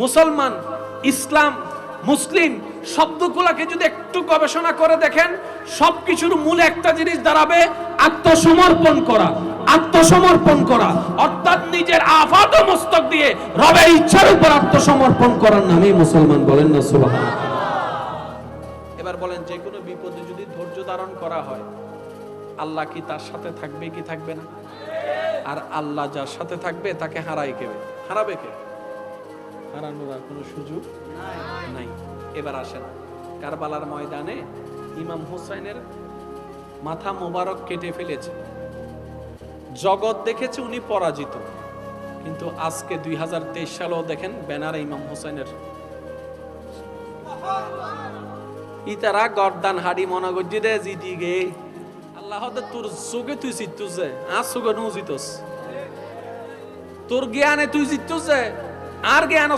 মুসলমান, ইসলাম, মুসলিম শব্দগুলোকে যদি একটু গবেষণা করে দেখেন, সবকিছুর মূলে একটা জিনিস দাঁড়াবে, আত্মসমর্পণ করা। আত্মসমর্পণ করা অর্থাৎ নিজের আফাদ ও মস্তক দিয়ে রবের ইচ্ছার উপর আত্মসমর্পণ করার নামই মুসলমান। বলেন না সুবহানাল্লাহ। এবার বলেন, যে কোনো বিপদে যদি ধৈর্য ধারণ করা হয়, আল্লাহ কি তার সাথে থাকবে কি থাকবে না? আর আল্লাহ যার সাথে থাকবে তাকে হারাবে কে? হারানোর আর কোনো সুযোগ নাই। এবার আসেন, কারবালার ময়দানে ইমাম হুসাইনের মাথা মোবারক কেটে ফেলেছে, জগৎ দেখেছে উনি পরাজিত, কিন্তু আজকে 2023 সালেও দেখেন ব্যানারে ইমাম হুসাইনের। ইতারা গর্দান হাড়ি মনে করছি দে জিতি গে, আল্লাহ তোর চোখে তুই জিতছে, আর চোখে নু জিতস, তোর জ্ঞানে তুই জিতছে, আর জ্ঞান